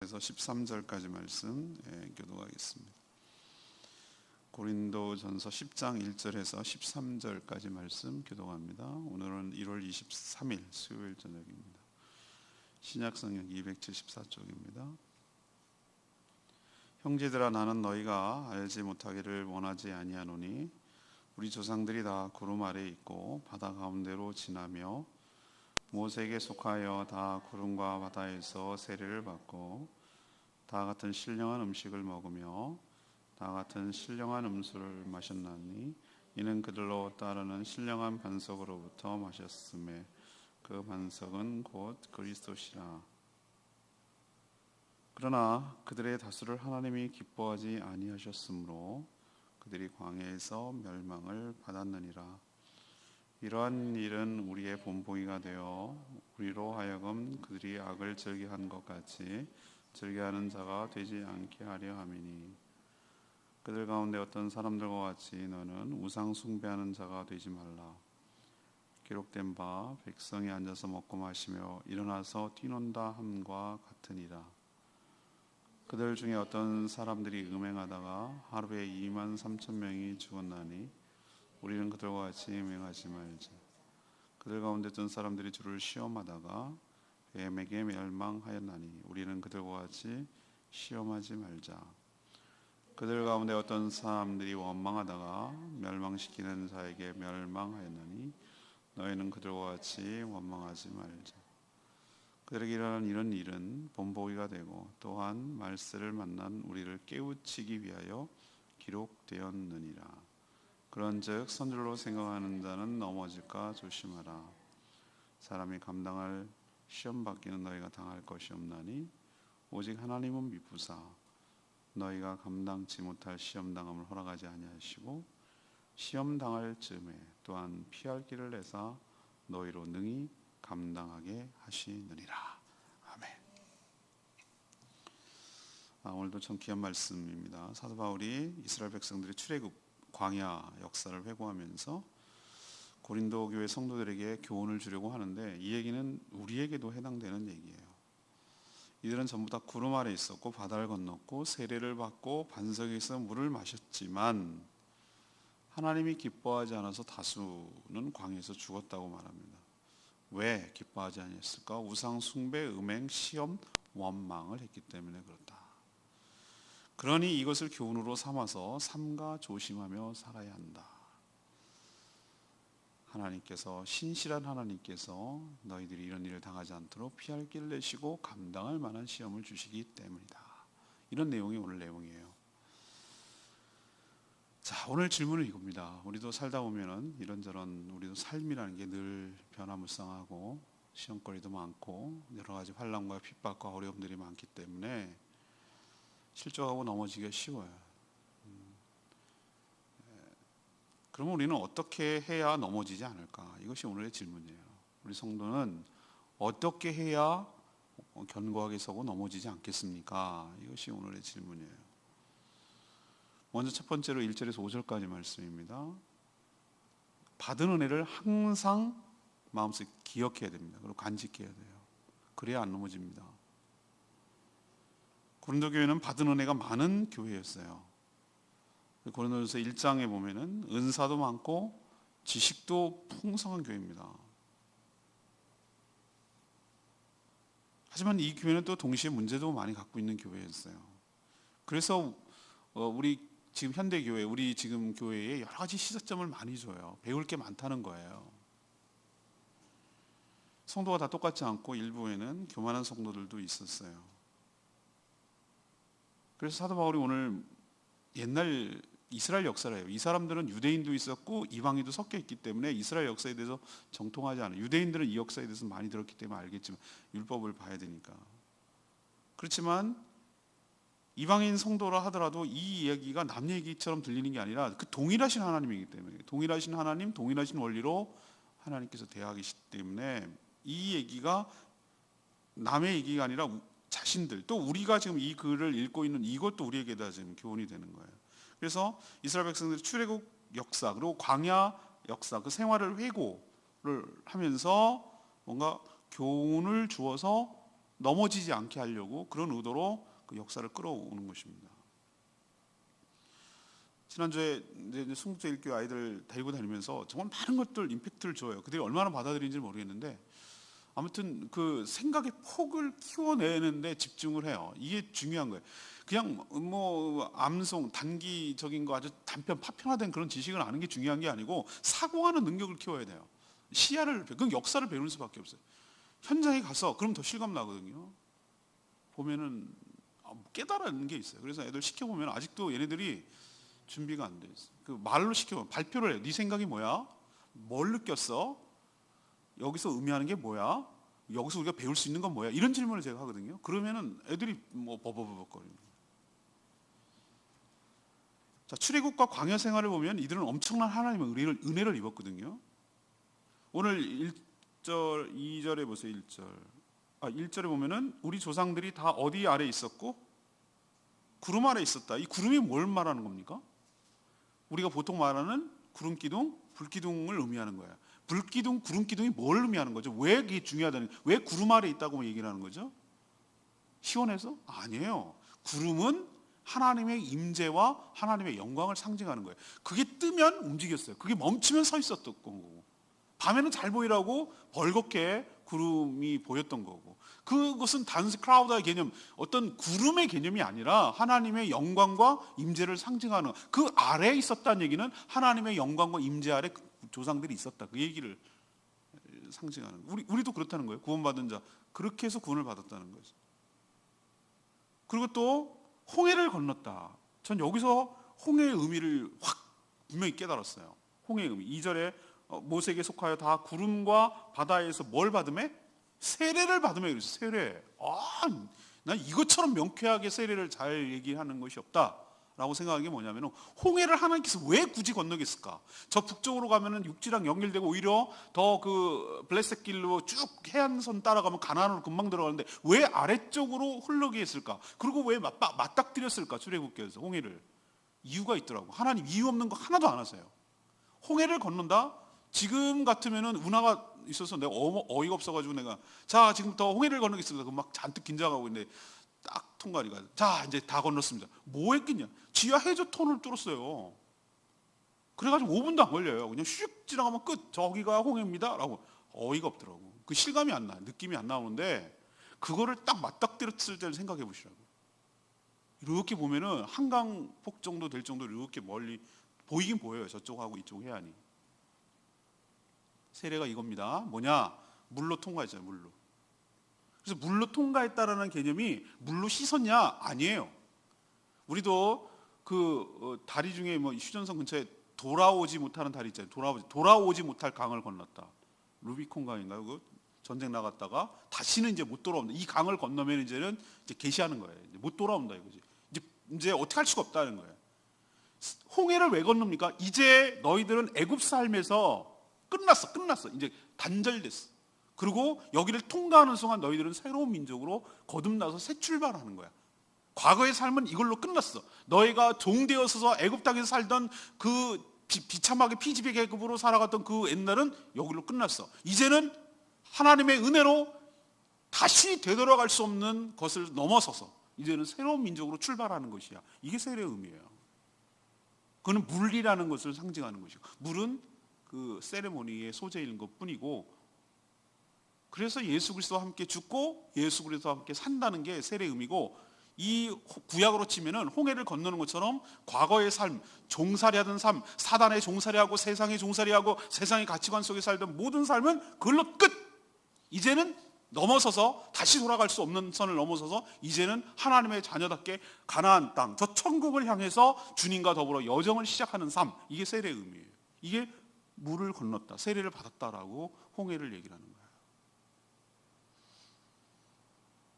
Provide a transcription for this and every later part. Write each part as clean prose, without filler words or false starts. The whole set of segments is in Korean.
그래서 13절까지 말씀 교독하겠습니다. 고린도전서 10장 1절에서 13절까지 말씀 교독합니다. 오늘은 1월 23일 수요일 저녁입니다. 신약성경 274쪽입니다. 형제들아, 나는 너희가 알지 못하기를 원하지 아니하노니 우리 조상들이 다 구름 아래에 있고 바다 가운데로 지나며 모세에게 속하여 다 구름과 바다에서 세례를 받고 다 같은 신령한 음식을 먹으며 다 같은 신령한 음수를 마셨나니 이는 그들로 따르는 신령한 반석으로부터 마셨음에 그 반석은 곧 그리스도시라. 그러나 그들의 다수를 하나님이 기뻐하지 아니하셨으므로 그들이 광야에서 멸망을 받았느니라. 이러한 일은 우리의 본보기가 되어 우리로 하여금 그들이 악을 즐겨한 것 같이 즐겨하는 자가 되지 않게 하려 함이니, 그들 가운데 어떤 사람들과 같이 너는 우상 숭배하는 자가 되지 말라. 기록된 바 백성이 앉아서 먹고 마시며 일어나서 뛰논다 함과 같으니라. 그들 중에 어떤 사람들이 음행하다가 하루에 23,000명이 죽었나니 우리는 그들과 같이 맹하지 말자. 그들 가운데 어떤 사람들이 주를 시험하다가 뱀에게 멸망하였나니 우리는 그들과 같이 시험하지 말자. 그들 가운데 어떤 사람들이 원망하다가 멸망시키는 자에게 멸망하였나니 너희는 그들과 같이 원망하지 말자. 그들에게 일어나는 이런 일은 본보기가 되고 또한 말세를 만난 우리를 깨우치기 위하여 기록되었느니라. 그런즉 선줄로 생각하는 자는 넘어질까 조심하라. 사람이 감당할 시험 받기는 너희가 당할 것이 없나니 오직 하나님은 미쁘사 너희가 감당치 못할 시험 당함을 허락하지 아니하시고 시험 당할 즈음에 또한 피할 길을 내사 너희로 능히 감당하게 하시느니라. 아멘. 오늘도 참 귀한 말씀입니다. 사도 바울이 이스라엘 백성들의 출애굽 광야 역사를 회고하면서 고린도 교회 성도들에게 교훈을 주려고 하는데, 이 얘기는 우리에게도 해당되는 얘기예요. 이들은 전부 다 구름 아래 있었고 바다를 건넜고 세례를 받고 반석에서 물을 마셨지만 하나님이 기뻐하지 않아서 다수는 광야에서 죽었다고 말합니다. 왜 기뻐하지 않았을까? 우상 숭배, 음행, 시험, 원망을 했기 때문에 그렇다. 그러니 이것을 교훈으로 삼아서 삼가 조심하며 살아야 한다. 하나님께서, 신실한 하나님께서 너희들이 이런 일을 당하지 않도록 피할 길을 내시고 감당할 만한 시험을 주시기 때문이다. 이런 내용이 오늘 내용이에요. 자, 오늘 질문은 이겁니다. 우리도 살다 보면은 이런저런 우리도 삶이라는 게 늘 변화무쌍하고 시험거리도 많고 여러 가지 환난과 핍박과 어려움들이 많기 때문에 실족하고 넘어지기가 쉬워요. 그러면 우리는 어떻게 해야 넘어지지 않을까? 이것이 오늘의 질문이에요. 우리 성도는 어떻게 해야 견고하게 서고 넘어지지 않겠습니까? 이것이 오늘의 질문이에요. 먼저 첫 번째로 1절에서 5절까지 말씀입니다. 받은 은혜를 항상 마음속에 기억해야 됩니다. 그리고 간직해야 돼요. 그래야 안 넘어집니다. 고린도 교회는 받은 은혜가 많은 교회였어요. 고린도전서 1장에 보면은 은사도 많고 지식도 풍성한 교회입니다. 하지만 이 교회는 또 동시에 문제도 많이 갖고 있는 교회였어요. 그래서 우리 지금 현대 교회, 우리 지금 교회에 여러 가지 시사점을 많이 줘요. 배울 게 많다는 거예요. 성도가 다 똑같지 않고 일부에는 교만한 성도들도 있었어요. 그래서 사도 바울이 오늘 옛날 이스라엘 역사래요. 이 사람들은 유대인도 있었고 이방인도 섞여 있기 때문에 이스라엘 역사에 대해서 정통하지 않아요. 유대인들은 이 역사에 대해서 많이 들었기 때문에 알겠지만 율법을 봐야 되니까. 그렇지만 이방인 성도라 하더라도 이 이야기가 남 얘기처럼 들리는 게 아니라 그 동일하신 하나님이기 때문에, 동일하신 하나님, 동일하신 원리로 하나님께서 대하시기 때문에 이 얘기가 남의 얘기가 아니라 자신들, 또 우리가 지금 이 글을 읽고 있는 이것도 우리에게다 지금 교훈이 되는 거예요. 그래서 이스라엘 백성들의 출애굽 역사 그리고 광야 역사, 그 생활을 회고를 하면서 뭔가 교훈을 주어서 넘어지지 않게 하려고 그런 의도로 그 역사를 끌어오는 것입니다. 지난주에 이제 순국제일교회 아이들 데리고 다니면서 정말 많은 것들 임팩트를 줘요. 그들이 얼마나 받아들인지 모르겠는데 아무튼 그 생각의 폭을 키워내는데 집중을 해요. 이게 중요한 거예요. 그냥 뭐 암송 단기적인 거 아주 단편 파편화된 그런 지식을 아는 게 중요한 게 아니고 사고하는 능력을 키워야 돼요. 시야를 그 역사를 배우는 수밖에 없어요. 현장에 가서 그럼 더 실감 나거든요. 보면은 깨달은 게 있어요. 그래서 애들 시켜보면 아직도 얘네들이 준비가 안 돼 있어. 그 말로 시켜보면 발표를 해요. 네 생각이 뭐야? 뭘 느꼈어? 여기서 의미하는 게 뭐야? 여기서 우리가 배울 수 있는 건 뭐야? 이런 질문을 제가 하거든요. 그러면은 애들이 뭐 버벅버벅거립니다. 자, 출애굽과 광야 생활을 보면 이들은 엄청난 하나님의 은혜를 입었거든요. 오늘 1절, 2절에 보세요. 1절에 보면은 우리 조상들이 다 어디 아래 있었고 구름 아래 있었다. 이 구름이 뭘 말하는 겁니까? 우리가 보통 말하는 구름 기둥, 불 기둥을 의미하는 거예요. 불 기둥, 구름 기둥이 뭘 의미하는 거죠? 왜 이게 중요하다는? 왜 구름 아래 있다고 얘기를 하는 거죠? 시원해서? 아니에요. 구름은 하나님의 임재와 하나님의 영광을 상징하는 거예요. 그게 뜨면 움직였어요. 그게 멈추면 서 있었던 거고, 밤에는 잘 보이라고 벌겋게 구름이 보였던 거고, 그것은 단지 클라우드의 개념, 어떤 구름의 개념이 아니라 하나님의 영광과 임재를 상징하는, 그 아래에 있었다는 얘기는 하나님의 영광과 임재 아래 조상들이 있었다, 그 얘기를 상징하는 거예요. 우리도 그렇다는 거예요. 구원받은 자, 그렇게 해서 구원을 받았다는 거예요. 그리고 또 홍해를 건넜다. 전 여기서 홍해의 의미를 확 분명히 깨달았어요. 홍해의 의미. 2절에 모세에게 속하여 다 구름과 바다에서 뭘 받으매? 세례를 받으매. 그래서 세례. 난 이것처럼 명쾌하게 세례를 잘 얘기하는 것이 없다라고 생각한 게 뭐냐면, 홍해를 하나님께서 왜 굳이 건너겠을까? 저 북쪽으로 가면은 육지랑 연결되고 오히려 더 그 블레셋 길로 쭉 해안선 따라가면 가나안으로 금방 들어가는데 왜 아래쪽으로 흐르게 했을까? 그리고 왜 맞닥뜨렸을까? 출애굽기에서 홍해를. 이유가 있더라고. 하나님 이유 없는 거 하나도 안 하세요. 홍해를 건넌다? 지금 같으면은 운하가 있어서 내가 어이가 없어가지고 내가 자 지금부터 홍해를 건너겠습니다. 막 잔뜩 긴장하고 있는데 딱 통과하니까 자 이제 다 건넜습니다. 뭐 했겠냐? 지하 해저 터널을 뚫었어요. 그래가지고 5분도 안 걸려요. 그냥 슉 지나가면 끝. 저기가 홍해입니다. 라고. 어이가 없더라고. 그 실감이 안 나. 느낌이 안 나오는데 그거를 딱 맞닥뜨렸을 때를 생각해 보시라고. 이렇게 보면은 한강폭 정도 될 정도로 이렇게 멀리 보이긴 보여요. 저쪽하고 이쪽 해안이. 세례가 이겁니다. 뭐냐? 물로 통과했잖아요. 물로. 그래서 물로 통과했다라는 개념이 물로 씻었냐? 아니에요. 우리도 그 다리 중에 뭐 휴전선 근처에 돌아오지 못하는 다리 있잖아요. 돌아오지 못할 강을 건넜다. 루비콘 강인가요? 그 전쟁 나갔다가 다시는 이제 못 돌아온다. 이 강을 건너면 이제는 이제 계시하는 거예요. 이제 못 돌아온다 이거지. 이제 어떻게 할 수가 없다는 거예요. 홍해를 왜 건넙니까? 이제 너희들은 애굽 삶에서 끝났어. 이제 단절됐어. 그리고 여기를 통과하는 순간 너희들은 새로운 민족으로 거듭나서 새 출발하는 거야. 과거의 삶은 이걸로 끝났어. 너희가 종되어서 애굽 땅에서 살던 그 비참하게 피지배 계급으로 살아갔던 그 옛날은 여기로 끝났어. 이제는 하나님의 은혜로 다시 되돌아갈 수 없는 것을 넘어서서 이제는 새로운 민족으로 출발하는 것이야. 이게 세례의 의미예요. 그거는 물이라는 것을 상징하는 것이고, 물은 그 세레모니의 소재인 것뿐이고, 그래서 예수 그리스도와 함께 죽고 예수 그리스도와 함께 산다는 게 세례의 의미고, 이 구약으로 치면은 홍해를 건너는 것처럼 과거의 삶, 종살이하던 삶, 사단의 종살이하고 세상의 종살이하고 세상의 가치관 속에 살던 모든 삶은 그걸로 끝. 이제는 넘어서서 다시 돌아갈 수 없는 선을 넘어서서 이제는 하나님의 자녀답게 가나안 땅, 저 천국을 향해서 주님과 더불어 여정을 시작하는 삶, 이게 세례의 의미예요. 이게 물을 건넜다, 세례를 받았다라고 홍해를 얘기를 하는 거예요.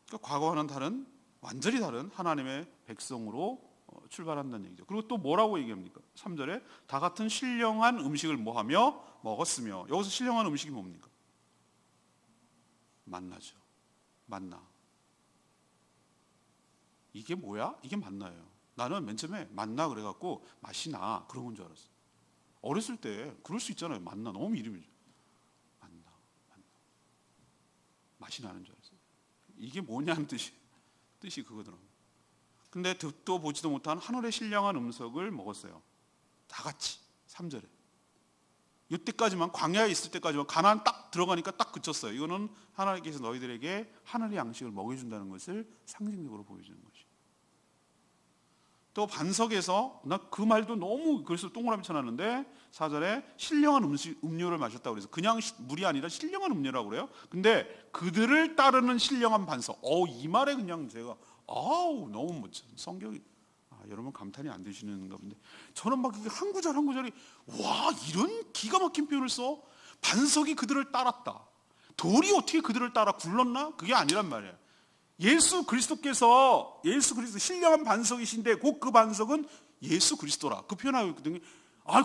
그러니까 과거와는 완전히 다른 하나님의 백성으로 출발한다는 얘기죠. 그리고 또 뭐라고 얘기합니까? 3절에 다 같은 신령한 음식을 뭐하며 먹었으며, 여기서 신령한 음식이 뭡니까? 만나죠. 만나. 이게 뭐야? 이게 만나예요. 나는 맨 처음에 만나 그래갖고 맛이 나 그런 건 줄 알았어. 어렸을 때 그럴 수 있잖아요. 만나 너무 이름이죠. 만나. 맛이 나는 줄 알았어요. 이게 뭐냐는 뜻이 그거더라고요. 근데 듣도 보지도 못한 하늘의 신령한 음성을 먹었어요. 다 같이 3절에. 이때까지만, 광야에 있을 때까지만, 가나안 딱 들어가니까 딱 그쳤어요. 이거는 하나님께서 너희들에게 하늘의 양식을 먹여준다는 것을 상징적으로 보여주는 것이에요. 또 반석에서, 나 그 말도 너무 그래서 동그라미 쳐놨는데 4절에 신령한 음료를 마셨다고 그래서 그냥 물이 아니라 신령한 음료라고 그래요. 근데 그들을 따르는 신령한 반석. 이 말에 그냥 제가 너무 멋져. 성경이 여러분 감탄이 안 되시는가 본데 저는 막 한 구절 한 구절이 와, 이런 기가 막힌 표현을 써. 반석이 그들을 따랐다. 돌이 어떻게 그들을 따라 굴렀나? 그게 아니란 말이에요. 예수 그리스도 신령한 반석이신데 곧 그 반석은 예수 그리스도라. 그 표현하고 있거든요.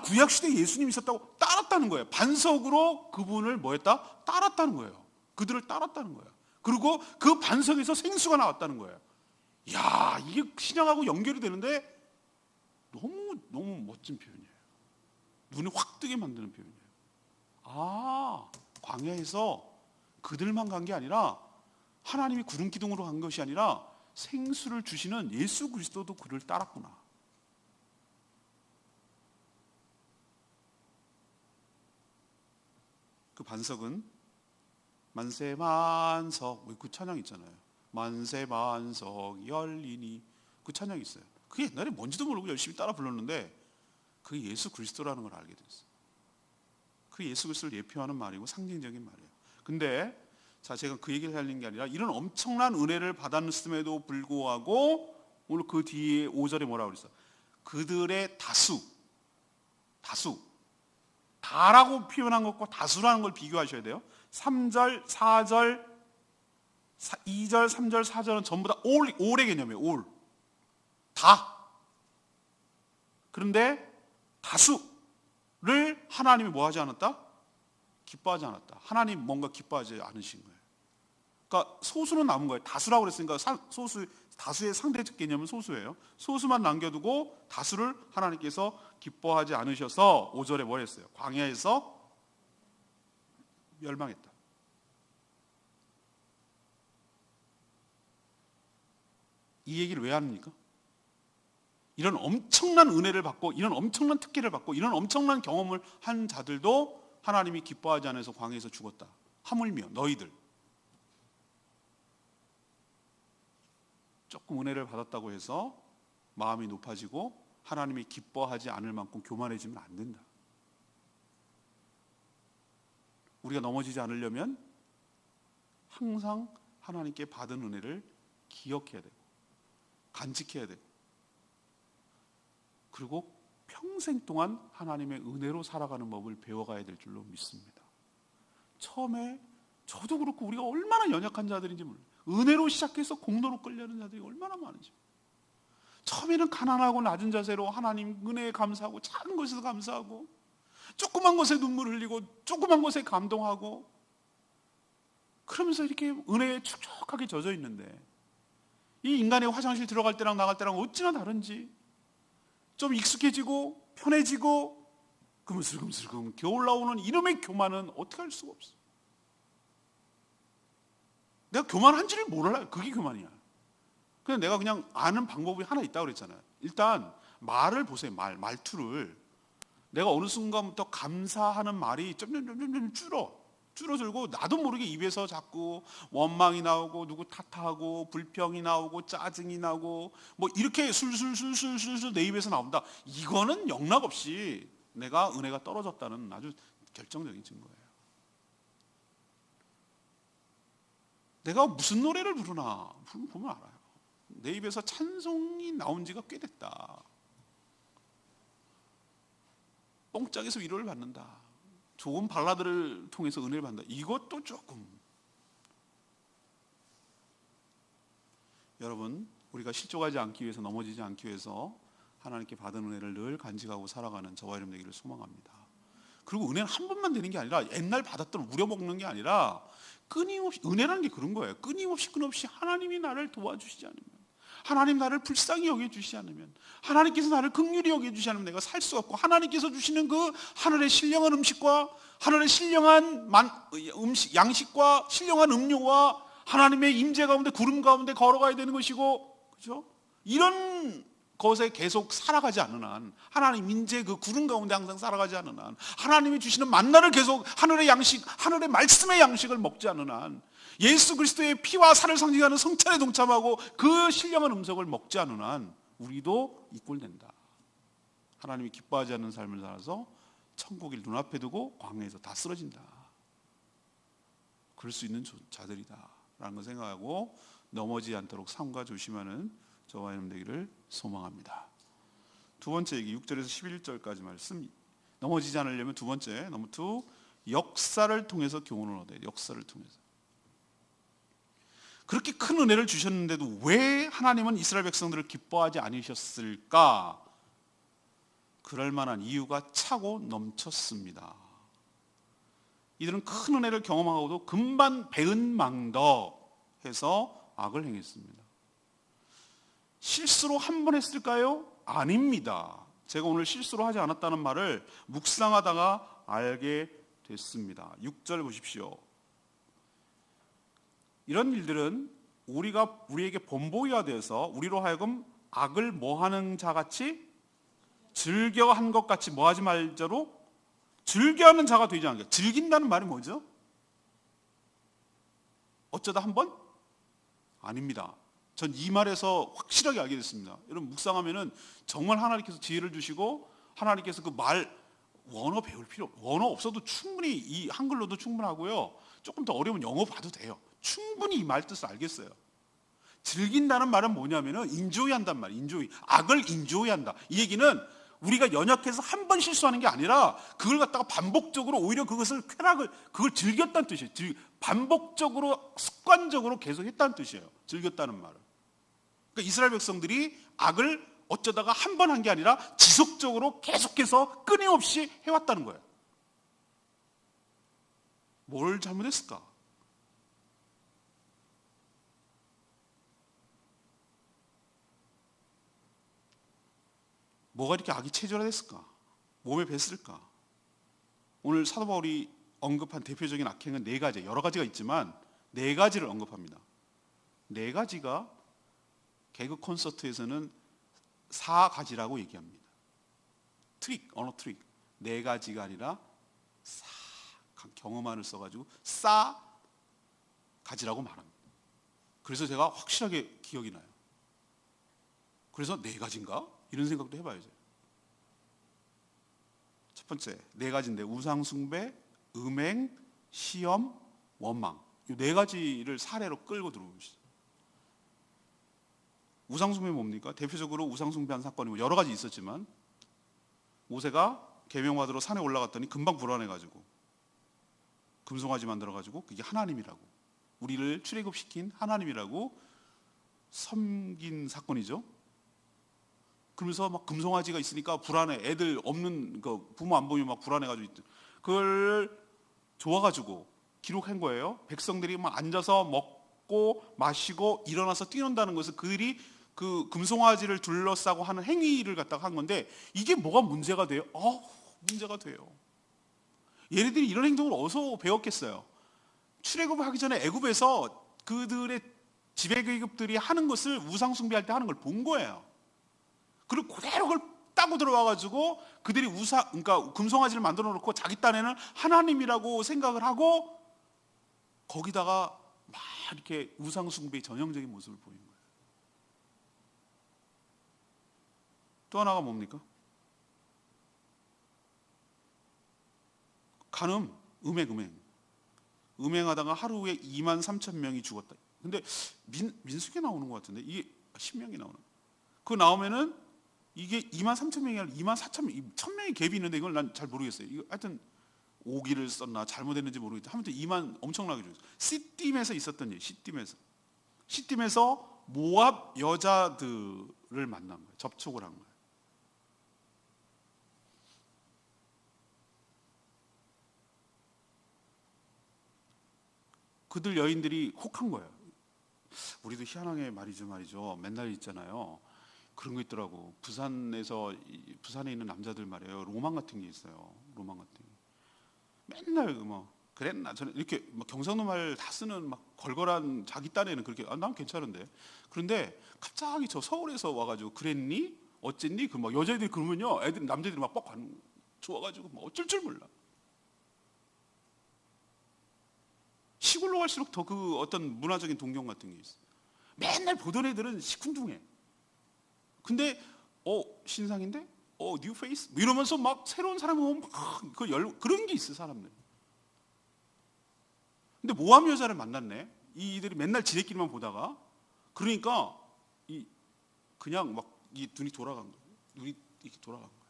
구약 시대에 예수님이 있었다고 따랐다는 거예요. 반석으로 그분을 뭐 했다? 따랐다는 거예요. 그들을 따랐다는 거예요. 그리고 그 반석에서 생수가 나왔다는 거예요. 야, 이게 신약하고 연결이 되는데 너무 멋진 표현이에요. 눈이 확 뜨게 만드는 표현이에요. 광야에서 그들만 간 게 아니라 하나님이 구름 기둥으로 간 것이 아니라 생수를 주시는 예수 그리스도도 그를 따랐구나. 그 반석은 만세만석, 그 찬양 있잖아요. 만세만석 열리니, 그 찬양이 있어요. 그게 옛날에 뭔지도 모르고 열심히 따라 불렀는데 그게 예수 그리스도라는 걸 알게 됐어요. 그 예수 그리스도를 예표하는 말이고 상징적인 말이에요. 근데 제가 그 얘기를 하는 게 아니라 이런 엄청난 은혜를 받았음에도 불구하고 오늘 그 뒤에 5절에 뭐라고 그랬어요? 그들의 다수, 다라고 표현한 것과 다수라는 걸 비교하셔야 돼요. 3절, 4절, 2절, 3절, 4절은 전부 다 올의 개념이에요. 올. 다. 그런데 다수를 하나님이 뭐 하지 않았다? 기뻐하지 않았다. 하나님 뭔가 기뻐하지 않으신 거예요. 그러니까 소수는 남은 거예요. 다수라고 그랬으니까 다수의 상대적 개념은 소수예요. 소수만 남겨두고 다수를 하나님께서 기뻐하지 않으셔서 5절에 뭘 했어요? 광야에서 멸망했다. 이 얘기를 왜 합니까? 이런 엄청난 은혜를 받고 이런 엄청난 특혜를 받고 이런 엄청난 경험을 한 자들도 하나님이 기뻐하지 않아서 광야에서 죽었다. 하물며 너희들 조금 은혜를 받았다고 해서 마음이 높아지고 하나님이 기뻐하지 않을 만큼 교만해지면 안 된다. 우리가 넘어지지 않으려면 항상 하나님께 받은 은혜를 기억해야 되고 간직해야 되고 그리고 평생 동안 하나님의 은혜로 살아가는 법을 배워가야 될 줄로 믿습니다. 처음에 저도 그렇고 우리가 얼마나 연약한 자들인지 몰라요. 은혜로 시작해서 공로로 끌려는 자들이 얼마나 많은지. 처음에는 가난하고 낮은 자세로 하나님 은혜에 감사하고 작은 것에서 감사하고 조그만 것에 눈물 흘리고 조그만 것에 감동하고 그러면서 이렇게 은혜에 축축하게 젖어 있는데 이 인간의 화장실 들어갈 때랑 나갈 때랑 어찌나 다른지 좀 익숙해지고 편해지고 금슬금슬금 겨울 나오는 이놈의 교만은 어떻게 할 수가 없어. 내가 교만한지를 몰라요. 그게 교만이야. 그냥 내가 그냥 아는 방법이 하나 있다고 그랬잖아요. 일단 말을 보세요. 말투를 내가 어느 순간부터 감사하는 말이 점점 줄어들고 나도 모르게 입에서 자꾸 원망이 나오고 누구 탓하고 불평이 나오고 짜증이 나오고 뭐 이렇게 술술술술술 내 입에서 나온다. 이거는 영락없이 내가 은혜가 떨어졌다는 아주 결정적인 증거예요. 내가 무슨 노래를 부르나 보면 알아요. 내 입에서 찬송이 나온 지가 꽤 됐다. 뽕짝에서 위로를 받는다. 좋은 발라드를 통해서 은혜를 받는다. 이것도 조금. 여러분, 우리가 실족하지 않기 위해서 넘어지지 않기 위해서 하나님께 받은 은혜를 늘 간직하고 살아가는 저와 여러분 되기를 소망합니다. 그리고 은혜는 한 번만 되는 게 아니라 옛날 받았던 우려먹는 게 아니라 끊임없이 은혜라는 게 그런 거예요. 끊임없이 하나님이 나를 도와주시지 않으면 하나님 나를 불쌍히 여겨주시지 않으면 하나님께서 나를 긍휼히 여겨주시지 않으면 내가 살 수 없고 하나님께서 주시는 그 하늘의 신령한 음식과 하늘의 신령한 양식과 신령한 음료와 하나님의 임재 가운데 구름 가운데 걸어가야 되는 것이고, 그죠? 이런 것에 계속 살아가지 않는 한, 하나님 임재 그 구름 가운데 항상 살아가지 않는 한, 하나님이 주시는 만나를 계속 하늘의 양식, 하늘의 말씀의 양식을 먹지 않는 한, 예수 그리스도의 피와 살을 상징하는 성찬에 동참하고 그 신령한 음식을 먹지 않는 한 우리도 이꼴된다. 하나님이 기뻐하지 않는 삶을 살아서 천국을 눈앞에 두고 광야에서 다 쓰러진다. 그럴 수 있는 자들이다 라는 걸 생각하고 넘어지지 않도록 삼가 조심하는 저와 여러분 되기를 소망합니다. 두 번째 얘기 6절에서 11절까지 말씀. 넘어지지 않으려면 두 번째, 넘버 2, 역사를 통해서 교훈을 얻어야 돼요. 역사를 통해서. 그렇게 큰 은혜를 주셨는데도 왜 하나님은 이스라엘 백성들을 기뻐하지 않으셨을까? 그럴 만한 이유가 차고 넘쳤습니다. 이들은 큰 은혜를 경험하고도 금방 배은망덕해서 악을 행했습니다. 실수로 한 번 했을까요? 아닙니다. 제가 오늘 실수로 하지 않았다는 말을 묵상하다가 알게 됐습니다. 6절 보십시오. 이런 일들은 우리에게 본보기가 되어서 우리로 하여금 악을 뭐하는 자같이 즐겨한 것 같이 뭐하지 말자로 즐겨하는 자가 되지 않게. 즐긴다는 말이 뭐죠? 어쩌다 한 번? 아닙니다. 전 이 말에서 확실하게 알게 됐습니다. 여러분 묵상하면은 정말 하나님께서 지혜를 주시고 하나님께서 그 말 원어 배울 필요, 원어 없어도 충분히 이 한글로도 충분하고요. 조금 더 어려우면 영어 봐도 돼요. 충분히 이 말 뜻을 알겠어요. 즐긴다는 말은 뭐냐면은 인조이 한단 말이에요. 인조이. 악을 인조이 한다. 이 얘기는 우리가 연약해서 한 번 실수하는 게 아니라 그걸 갖다가 반복적으로 오히려 그걸 즐겼다는 뜻이에요. 반복적으로 습관적으로 계속 했다는 뜻이에요. 즐겼다는 말은. 그러니까 이스라엘 백성들이 악을 어쩌다가 한 번 한 게 아니라 지속적으로 계속해서 끊임없이 해왔다는 거예요. 뭘 잘못했을까? 뭐가 이렇게 악이 체질화됐을까? 몸에 뱄을까? 오늘 사도 바울이 언급한 대표적인 악행은 4가지, 여러 가지가 있지만 4가지를 언급합니다. 4가지가 개그 콘서트에서는 4가지라고 얘기합니다. 트릭, 언어 트릭. 4가지가 아니라 경험안을 써가지고 가지라고 말합니다. 그래서 제가 확실하게 기억이 나요. 그래서 4가지인가? 이런 생각도 해봐야죠. 첫 번째, 4가지인데 우상숭배, 음행, 시험, 원망. 이 4가지를 사례로 끌고 들어오시죠. 우상숭배 뭡니까? 대표적으로 우상숭배한 사건이 여러 가지 있었지만 모세가 계명받으러 산에 올라갔더니 금방 불안해가지고 금송아지 만들어가지고 그게 하나님이라고, 우리를 출애굽시킨 하나님이라고 섬긴 사건이죠. 그러면서 막 금송아지가 있으니까 불안해. 애들 없는 그 부모 안 보이면 막 불안해가지고 그걸 좋아가지고 기록한 거예요. 백성들이 막 앉아서 먹고 마시고 일어나서 뛰는다는 것은 그들이 그 금송아지를 둘러싸고 하는 행위를 갖다가 한 건데 이게 뭐가 문제가 돼요? 문제가 돼요. 얘네들이 이런 행동을 어디서 배웠겠어요? 출애굽을 하기 전에 애굽에서 그들의 지배계급들이 하는 것을 우상숭배할 때 하는 걸 본 거예요. 그리고 그대로 그걸 따고 들어와가지고 그들이 그러니까 금송아지를 만들어 놓고 자기 딴에는 하나님이라고 생각을 하고 거기다가 막 이렇게 우상숭배의 전형적인 모습을 보이는 거예요. 또 하나가 뭡니까? 간음, 음행하다가 하루에 23,000명이 죽었다. 근데 민수기에 나오는 것 같은데 이게 신명기 나오는. 그거 나오면은 이게 23,000명이 아니라 24,000명, 1,000명의 갭이 있는데 이걸 난 잘 모르겠어요. 이거 하여튼 오기를 썼나 잘못했는지 모르겠다. 아무튼 2만 엄청나게 죽었어요. 시딤에서 있었던 일, 시딤에서 모압 여자들을 만난 거예요. 접촉을 한 거예요. 그들 여인들이 혹한 거예요. 우리도 희한하게 말이죠. 맨날 있잖아요. 그런 거 있더라고. 부산에 있는 남자들 말이에요. 로망 같은 게 있어요. 로망 같은 게. 맨날 그랬나 저는 이렇게 막 경상도 말 다 쓰는 막 걸걸한 자기 딴에는 그렇게 난 괜찮은데 그런데 갑자기 저 서울에서 와가지고 그랬니 어쨌니 그 막 여자애들이 그러면요 애들 남자들이 막 뻑 가는 좋아가지고 막 어쩔 줄 몰라. 시골로 갈수록 더 그 어떤 문화적인 동경 같은 게 있어. 맨날 보던 애들은 시큰둥해. 근데 신상인데 뉴 페이스 뭐 이러면서 막 새로운 사람이 오면 막 그런 게 있어 사람들. 근데 모함 여자를 만났네. 이들이 맨날 지네끼리만 보다가 그러니까 이 그냥 막 이 눈이 돌아간 거예요. 눈이 이렇게 돌아간 거예요.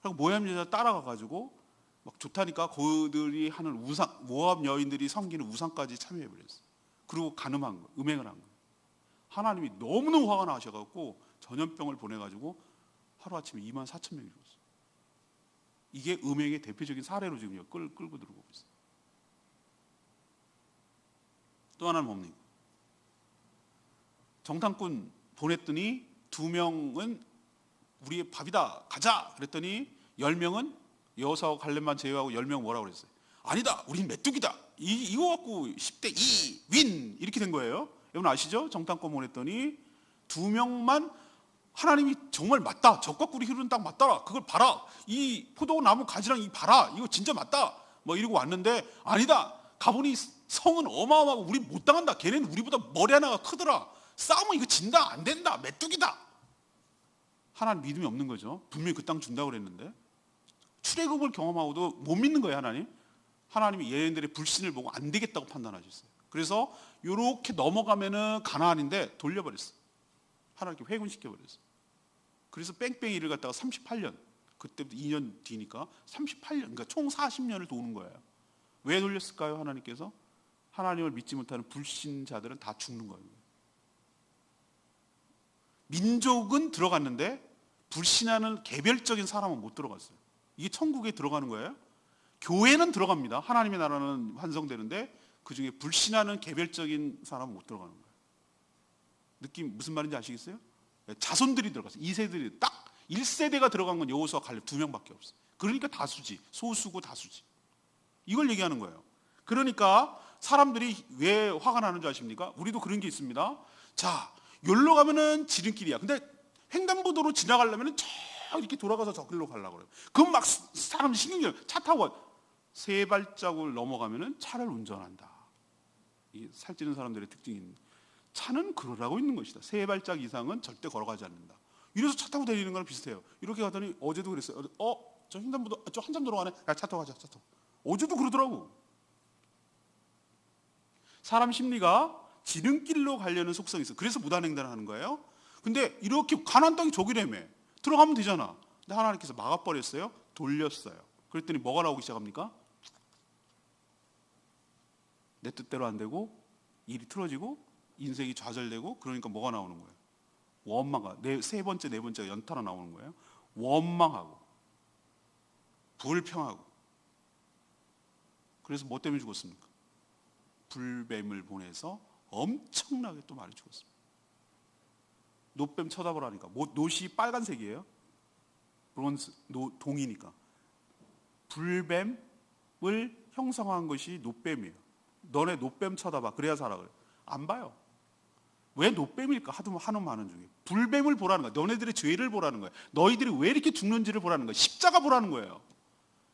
그리고 모함 여자 따라가 가지고 막 좋다니까 그들이 하는 우상 모함 여인들이 섬기는 우상까지 참여해 버렸어요. 그리고 간음한 거예요. 음행을 한 거예요. 하나님이 너무너무 화가 나셔갖고 전염병을 보내가지고 하루아침에 24,000명이 죽었어요. 이게 음행의 대표적인 사례로 지금 끌고 들어오고 있어요. 또 하나는 뭡니까? 정탐꾼 보냈더니 2명은 우리의 밥이다 가자 그랬더니 10명은 여호수아 갈렙만 제외하고 10명 뭐라고 그랬어요? 아니다 우린 메뚜기다 이거 갖고 10대 2 윈 이렇게 된 거예요. 여러분 아시죠? 정탐꾼 보냈더니 2명만 하나님이 정말 맞다 적과 꿀이 흐르는 땅 맞더라 그걸 봐라 이 포도나무 가지랑 이 봐라 이거 진짜 맞다 뭐 이러고 왔는데 아니다 가보니 성은 어마어마하고 우리 못 당한다 걔네는 우리보다 머리 하나가 크더라 싸우면 이거 진다 안 된다 메뚜기다. 하나님 믿음이 없는 거죠. 분명히 그 땅 준다고 그랬는데 출애굽을 경험하고도 못 믿는 거예요. 하나님이 얘네들의 불신을 보고 안 되겠다고 판단하셨어요. 그래서 이렇게 넘어가면은 가나안인데 돌려버렸어요. 하나님께 회군시켜버렸어요. 그래서 뺑뺑이를 갖다가 38년 그때부터 2년 뒤니까 38년 그러니까 총 40년을 도는 거예요. 왜 돌렸을까요? 하나님께서 하나님을 믿지 못하는 불신자들은 다 죽는 거예요. 민족은 들어갔는데 불신하는 개별적인 사람은 못 들어갔어요. 이게 천국에 들어가는 거예요. 교회는 들어갑니다. 하나님의 나라는 완성되는데 그중에 불신하는 개별적인 사람은 못 들어가는 거예요. 느낌 무슨 말인지 아시겠어요? 자손들이 들어갔어요. 2세들이 딱 1세대가 들어간 건 여호수아 갈렙 2명밖에 없어요. 그러니까 다수지. 소수고 다수지. 이걸 얘기하는 거예요. 그러니까 사람들이 왜 화가 나는 줄 아십니까? 우리도 그런 게 있습니다. 자, 여기로 가면은 지름길이야. 근데 횡단보도로 지나가려면 저 이렇게 돌아가서 저 길로 가려고 그래요. 그럼 막 사람 신경질 차 타고 3발자국을 넘어가면은 차를 운전한다. 이 살찌는 사람들의 특징인 차는 그러라고 있는 것이다. 3발짝 이상은 절대 걸어가지 않는다. 이래서 차 타고 다니는 거랑 비슷해요. 이렇게 가더니 어제도 그랬어요. 저 횡단보도 저 한참 들어가네. 야, 차 타고 가자. 차 타고. 어제도 그러더라고. 사람 심리가 지름길로 가려는 속성이 있어. 그래서 무단횡단을 하는 거예요. 근데 이렇게 가나안 땅이 저기라며 들어가면 되잖아. 근데 하나님께서 막아버렸어요. 돌렸어요. 그랬더니 뭐가 나오기 시작합니까? 내 뜻대로 안 되고 일이 틀어지고 인생이 좌절되고 그러니까 뭐가 나오는 거예요? 원망가. 세 번째, 네 번째가 연달아 나오는 거예요. 원망하고 불평하고. 그래서 뭐 때문에 죽었습니까? 불뱀을 보내서 엄청나게 또 많이 죽었습니다. 놋뱀 쳐다보라니까. 놋이 빨간색이에요. 브론즈, 동이니까. 불뱀을 형성한 것이 놋뱀이에요. 너네 놋뱀 쳐다봐. 그래야 살아 그래. 안 봐요. 왜 놋뱀일까? 하도 많은 중에. 불뱀을 보라는 거야. 너네들의 죄를 보라는 거야. 너희들이 왜 이렇게 죽는지를 보라는 거야. 십자가 보라는 거예요.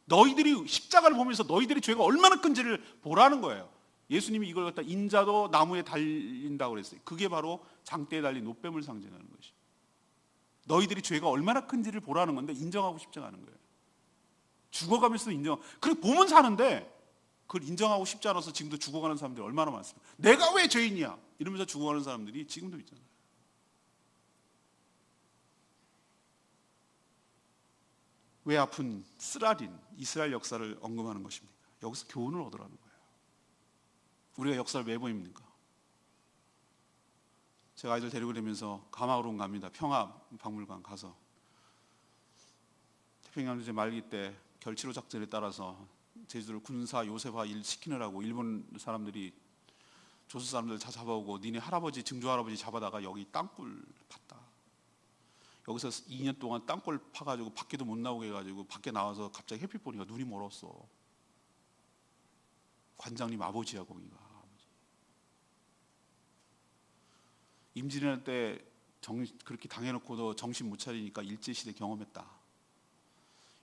너희들이 십자가를 보면서 너희들의 죄가 얼마나 큰지를 보라는 거예요. 예수님이 이걸 갖다 인자도 나무에 달린다고 그랬어요. 그게 바로 장대에 달린 놋뱀을 상징하는 것이. 너희들이 죄가 얼마나 큰지를 보라는 건데 인정하고 싶지 않은 거예요. 죽어가면서도 인정. 그래 보면 사는데 그걸 인정하고 싶지 않아서 지금도 죽어가는 사람들이 얼마나 많습니까? 내가 왜 죄인이야? 이러면서 죽어가는 사람들이 지금도 있잖아요. 왜 아픈 쓰라린 이스라엘 역사를 언급하는 것입니까? 여기서 교훈을 얻으라는 거예요. 우리가 역사를 왜 보입니까? 제가 아이들 데리고 다니면서 가마으로 갑니다. 평화박물관 가서 태평양전쟁 말기 때 결치로 작전에 따라서 제주도를 군사 요새화 일 시키느라고 일본 사람들이 조선 사람들 다 잡아오고 니네 할아버지 증조 할아버지 잡아다가 여기 땅굴 팠다. 여기서 2년 동안 땅굴 파가지고 밖에도 못 나오게 해가지고 밖에 나와서 갑자기 햇빛 보니까 눈이 멀었어. 관장님 아버지야 거기가. 임진왜란 때 그렇게 당해놓고도 정신 못 차리니까 일제시대 경험했다.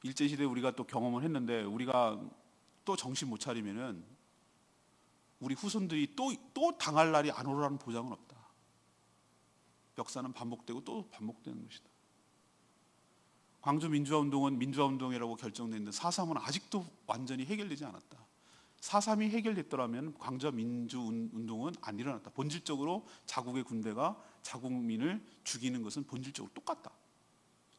일제시대 우리가 또 경험을 했는데 우리가 또 정신 못 차리면은 우리 후손들이 또 당할 날이 안 오라는 보장은 없다. 역사는 반복되고 또 반복되는 것이다. 광주 민주화운동은 민주화운동이라고 결정됐는데 4.3은 아직도 완전히 해결되지 않았다. 4.3이 해결됐더라면 광주와 민주운동은 안 일어났다. 본질적으로 자국의 군대가 자국민을 죽이는 것은 본질적으로 똑같다.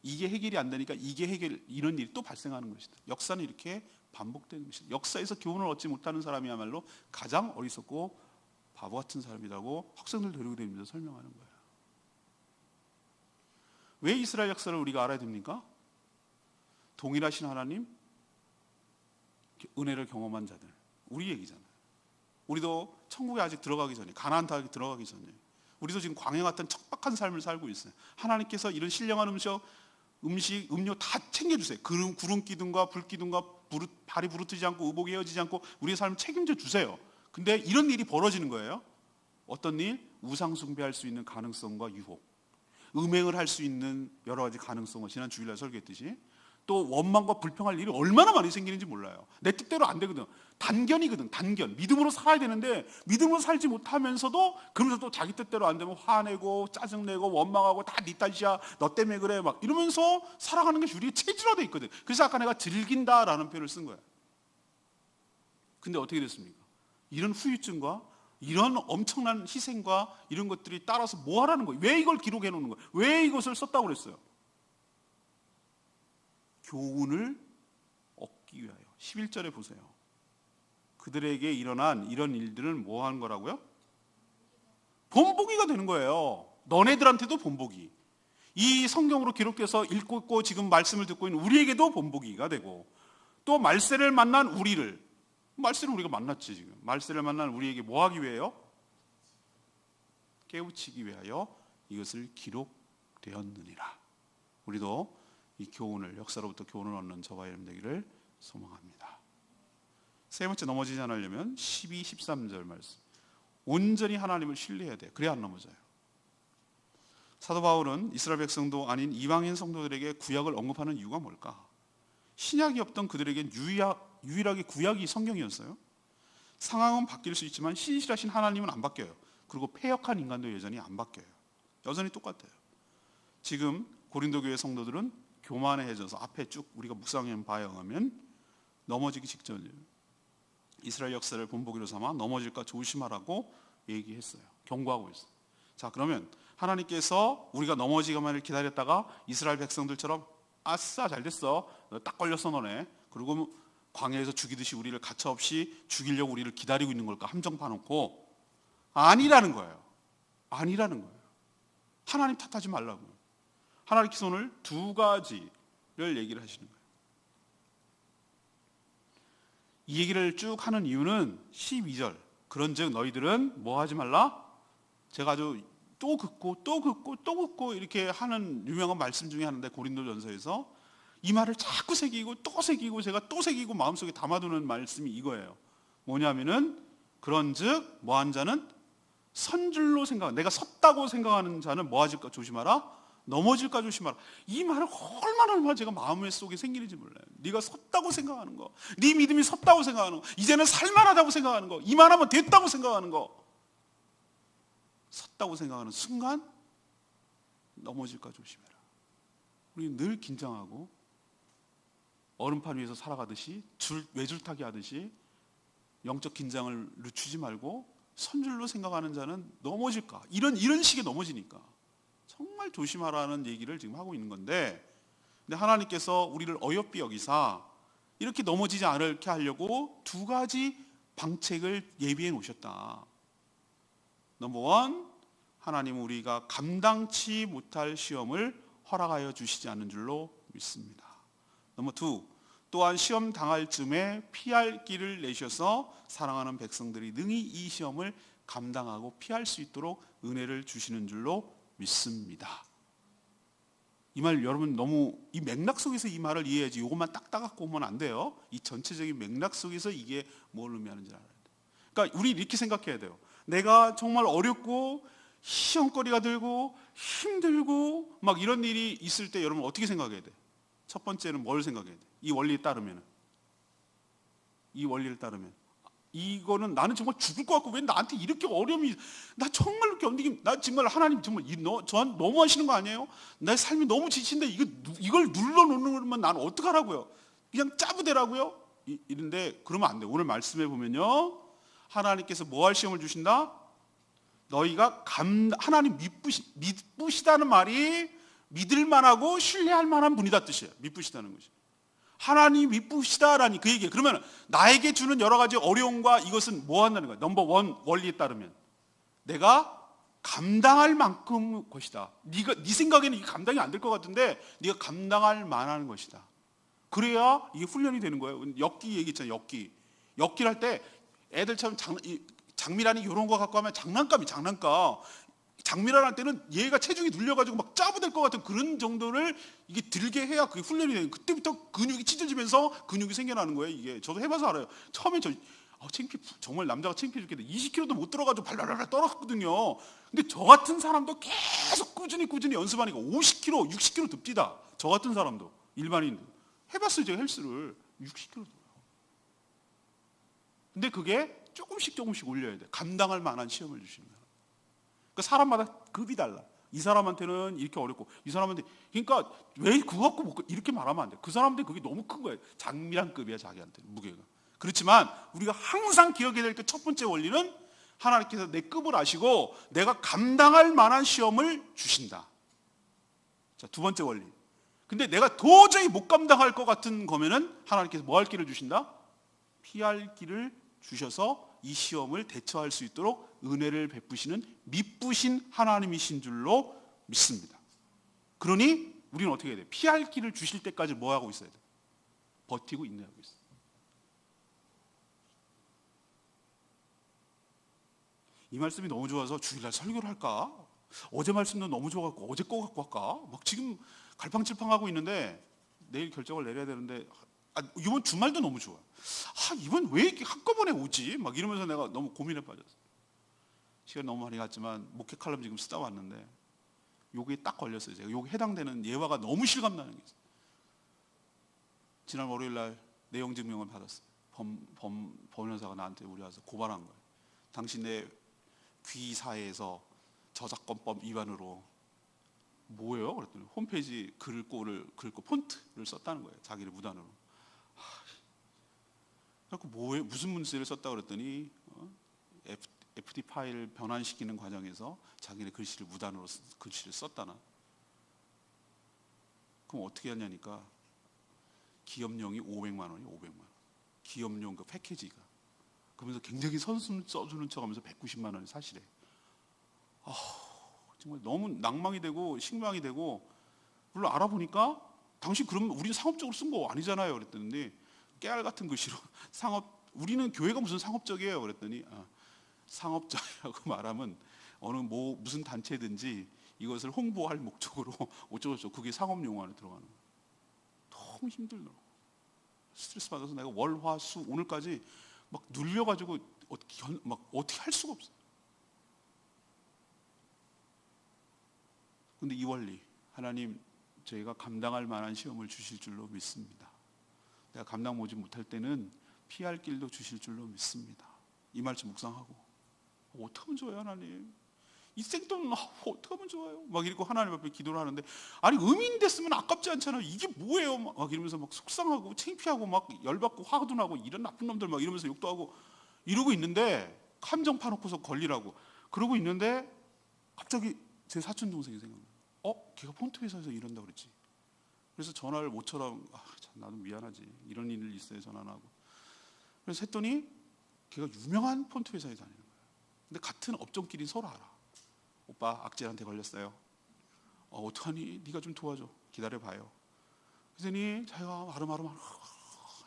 이게 해결이 안 되니까 이런 일이 또 발생하는 것이다. 역사는 이렇게 반복되는 것이다. 역사에서 교훈을 얻지 못하는 사람이야말로 가장 어리석고 바보 같은 사람이라고 학생들 데리고 다니면서 설명하는 거예요. 왜 이스라엘 역사를 우리가 알아야 됩니까? 동일하신 하나님, 은혜를 경험한 자들, 우리 얘기잖아요. 우리도 천국에 아직 들어가기 전에, 가나안 땅에 들어가기 전에 우리도 지금 광야 같은 척박한 삶을 살고 있어요. 하나님께서 이런 신령한 음식, 음료 다 챙겨주세요. 구름 기둥과 불 기둥과 발이 부르트지 않고 의복이 헤어지지 않고 우리의 삶을 책임져 주세요. 근데 이런 일이 벌어지는 거예요. 어떤 일? 우상 숭배할 수 있는 가능성과 유혹, 음행을 할 수 있는 여러 가지 가능성을 지난 주일날 설교했듯이 또 원망과 불평할 일이 얼마나 많이 생기는지 몰라요. 내 뜻대로 안 되거든. 단견이거든. 단견. 믿음으로 살아야 되는데 믿음으로 살지 못하면서도 그러면서 또 자기 뜻대로 안 되면 화내고 짜증내고 원망하고 다 네 탓이야. 너 때문에 그래. 막 이러면서 살아가는 것이 우리의 체질화되어 있거든. 그래서 아까 내가 즐긴다라는 표현을 쓴 거야. 근데 어떻게 됐습니까? 이런 후유증과 이런 엄청난 희생과 이런 것들이 따라서 뭐 하라는 거예요? 왜 이걸 기록해 놓는 거예요? 왜 이것을 썼다고 그랬어요? 교훈을 얻기 위하여. 11절에 보세요. 그들에게 일어난 이런 일들은 뭐 하는 거라고요? 본보기가 되는 거예요. 너네들한테도 본보기. 이 성경으로 기록돼서 읽고 있고 지금 말씀을 듣고 있는 우리에게도 본보기가 되고 또 말세를 만난 우리를, 말세를 우리가 만났지 지금. 말세를 만난 우리에게 뭐 하기 위해요? 깨우치기 위하여 이것을 기록되었느니라. 우리도 이 교훈을, 역사로부터 교훈을 얻는 저와 여러분 되기를 소망합니다. 세 번째, 넘어지지 않으려면 12, 13절 말씀. 온전히 하나님을 신뢰해야 돼. 그래야 안 넘어져요. 사도 바울은 이스라엘 백성도 아닌 이방인 성도들에게 구약을 언급하는 이유가 뭘까? 신약이 없던 그들에겐 유일하게 구약이 성경이었어요. 상황은 바뀔 수 있지만 신실하신 하나님은 안 바뀌어요. 그리고 패역한 인간도 여전히 안 바뀌어요. 여전히 똑같아요. 지금 고린도 교회 성도들은 교만해져서 앞에 쭉 우리가 묵상해 봐야 하면 넘어지기 직전이에요. 이스라엘 역사를 본보기로 삼아 넘어질까 조심하라고 얘기했어요. 경고하고 있어요. 자, 그러면 하나님께서 우리가 넘어지기만을 기다렸다가 이스라엘 백성들처럼 아싸 잘 됐어, 딱 걸렸어 너네, 그리고 광야에서 죽이듯이 우리를 가차없이 죽이려고 우리를 기다리고 있는 걸까? 함정 파놓고. 아니라는 거예요. 아니라는 거예요. 하나님 탓하지 말라고요. 하나님께서 오늘 두 가지를 얘기를 하시는 거예요. 이 얘기를 쭉 하는 이유는 12절. 그런즉 너희들은 뭐 하지 말라? 제가 아주 또 긋고 이렇게 하는 유명한 말씀 중에 하나인데, 고린도전서에서 이 말을 자꾸 새기고 또 새기고 제가 또 새기고 마음속에 담아두는 말씀이 이거예요. 뭐냐면은 그런즉 뭐한 자는 선줄로 내가 섰다고 생각하는 자는 뭐 하실까 조심하라? 넘어질까 조심하라. 이 말을 얼마나 제가 마음 속에 생기는지 몰라요. 네가 섰다고 생각하는 거, 네 믿음이 섰다고 생각하는 거, 이제는 살만하다고 생각하는 거, 이만하면 됐다고 생각하는 거, 섰다고 생각하는 순간 넘어질까 조심해라. 우리 늘 긴장하고 얼음판 위에서 살아가듯이 외줄타기 하듯이 영적 긴장을 늦추지 말고 선줄로 생각하는 자는 넘어질까, 이런 식의 넘어지니까 정말 조심하라는 얘기를 지금 하고 있는 건데, 근데 하나님께서 우리를 어여삐 여기사 이렇게 넘어지지 않게 하려고 두 가지 방책을 예비해 놓으셨다. 넘버 원, 하나님은 우리가 감당치 못할 시험을 허락하여 주시지 않는 줄로 믿습니다. 넘버 투, 또한 시험 당할 즈음에 피할 길을 내셔서 사랑하는 백성들이 능히 이 시험을 감당하고 피할 수 있도록 은혜를 주시는 줄로 믿습니다. 이 말 여러분 너무 이 맥락 속에서 이 말을 이해해야지, 이것만 딱 따갖고 오면 안 돼요. 이 전체적인 맥락 속에서 이게 뭘 의미하는지 알아야 돼요. 그러니까 우리 이렇게 생각해야 돼요. 내가 정말 어렵고 시험거리가 들고 힘들고 막 이런 일이 있을 때 여러분 어떻게 생각해야 돼? 첫 번째는 뭘 생각해야 돼? 이 원리를 따르면 이거는 나는 정말 죽을 것 같고 왜 나한테 이렇게 어려움이, 나 정말로 견디기, 나 정말 하나님 정말 저한 너무 하시는 거 아니에요? 내 삶이 너무 지친데 이걸 눌러놓는 나는 어떡하라고요? 그냥 짜부대라고요? 이런데 그러면 안 돼. 오늘 말씀해 보면요, 하나님께서 뭐 할 시험을 주신다? 너희가 하나님 믿부시다는 말이 믿을 만하고 신뢰할 만한 분이다 뜻이에요. 믿부시다는 것이. 하나님 믿부시다라니 그 얘기예요. 그러면 나에게 주는 여러 가지 어려움과 이것은 뭐 한다는 거야? 넘버 원 원리에 따르면 내가 감당할 만큼 것이다. 네 생각에는 이게 감당이 안 될 것 같은데 네가 감당할 만한 것이다. 그래야 이게 훈련이 되는 거예요. 엮기 얘기 있잖아요. 엮기를 할 때 애들처럼 장미란이 이런 거 갖고 하면 장난감. 장미란 할 때는 얘가 체중이 눌려가지고 막 짜부될 것 같은 그런 정도를 이게 들게 해야 그게 훈련이 돼요. 그때부터 근육이 찢어지면서 근육이 생겨나는 거예요. 이게 저도 해봐서 알아요. 처음에 정말 남자가 창피해 죽겠는데 20kg도 못 들어가지고 발발발 떨었거든요. 근데 저 같은 사람도 계속 꾸준히 연습하니까 50kg, 60kg 듭디다. 저 같은 사람도 일반인 해봤어요. 제가 헬스를 60kg 들어요. 근데 그게 조금씩 올려야 돼. 감당할 만한 시험을 주시는 거예요. 그러니까 사람마다 급이 달라. 이 사람한테는 이렇게 어렵고 이 사람한테, 그러니까 왜 그거 갖고 못 이렇게 말하면 안 돼. 그 사람한테 그게 너무 큰 거예요. 장미란급이야 자기한테 무게가. 그렇지만 우리가 항상 기억해야 될 그 첫 번째 원리는 하나님께서 내 급을 아시고 내가 감당할 만한 시험을 주신다. 자, 두 번째 원리. 근데 내가 도저히 못 감당할 것 같은 거면은 하나님께서 뭐 할 길을 주신다? 피할 길을 주셔서 이 시험을 대처할 수 있도록 은혜를 베푸시는 믿부신 하나님이신 줄로 믿습니다. 그러니 우리는 어떻게 해야 돼? 피할 길을 주실 때까지 뭐 하고 있어야 돼? 버티고 인내하고 있어요. 이 말씀이 너무 좋아서 주일날 설교를 할까? 어제 말씀도 너무 좋아갖고 어제 거 갖고 할까? 막 지금 갈팡질팡하고 있는데 내일 결정을 내려야 되는데 이번 주말도 너무 좋아요. 이번 왜 이렇게 한꺼번에 오지? 막 이러면서 내가 너무 고민에 빠졌어요. 시간 너무 많이 갔지만 목회 칼럼 지금 쓰다 왔는데 요게 딱 걸렸어요. 제가 요게 해당되는 예화가 너무 실감나는 게 있어요. 지난 월요일날 내용 증명을 받았어요. 법원사가 나한테 우리 와서 고발한 거예요. 당신의 귀사에서 저작권법 위반으로 뭐예요? 그랬더니 홈페이지 긁고 폰트를 썼다는 거예요. 자기를 무단으로. 그래서 뭐예요? 무슨 문제를 썼다 그랬더니 FD 파일 변환시키는 과정에서 자기네 글씨를 무단으로 글씨를 썼다나. 그럼 어떻게 하냐니까 기업용이 500만 원이에요. 500만 원. 기업용 그 패키지가. 그러면서 굉장히 선수 써주는 척하면서 190만 원이 사실에. 정말 너무 낭망이 되고 식망이 되고. 물론 알아보니까 당신 그러면 우리는 상업적으로 쓴 거 아니잖아요. 그랬더니 깨알 같은 글씨로 우리는 교회가 무슨 상업적이에요. 그랬더니 상업적이라고 말하면 무슨 단체든지 이것을 홍보할 목적으로 어쩌고저쩌고 그게 상업 용어 안에 들어가는 거예요. 너무 힘들더라고. 스트레스 받아서 내가 월, 화, 수 오늘까지 막 눌려가지고 어떻게 할 수가 없어요. 근데 이 원리, 하나님 저희가 감당할 만한 시험을 주실 줄로 믿습니다. 내가 감당 못할 때는 피할 길도 주실 줄로 믿습니다. 이 말씀 묵상하고 어떻게 하면 좋아요 하나님? 이 생돈 어떻게 하면 좋아요? 막 이러고 하나님 앞에 기도를 하는데 의미인 됐으면 아깝지 않잖아요. 이게 뭐예요? 막 이러면서 막 속상하고 창피하고 막 열받고 화도 나고 이런 나쁜 놈들 막 이러면서 욕도 하고 이러고 있는데 감정 파놓고서 걸리라고 그러고 있는데 갑자기 제 사촌 동생이 생각나요. 걔가 폰트 회사에서 일한다 그랬지. 그래서 전화를 모처럼 참 나도 미안하지. 이런 일 있어요. 전화 안 하고. 그래서 했더니 걔가 유명한 폰트 회사에 다니는 거야. 근데 같은 업종끼리 서로 알아. 오빠 악질한테 걸렸어요. 어떡하니? 네가 좀 도와줘. 기다려봐요. 그랬더니 자기가 아름아름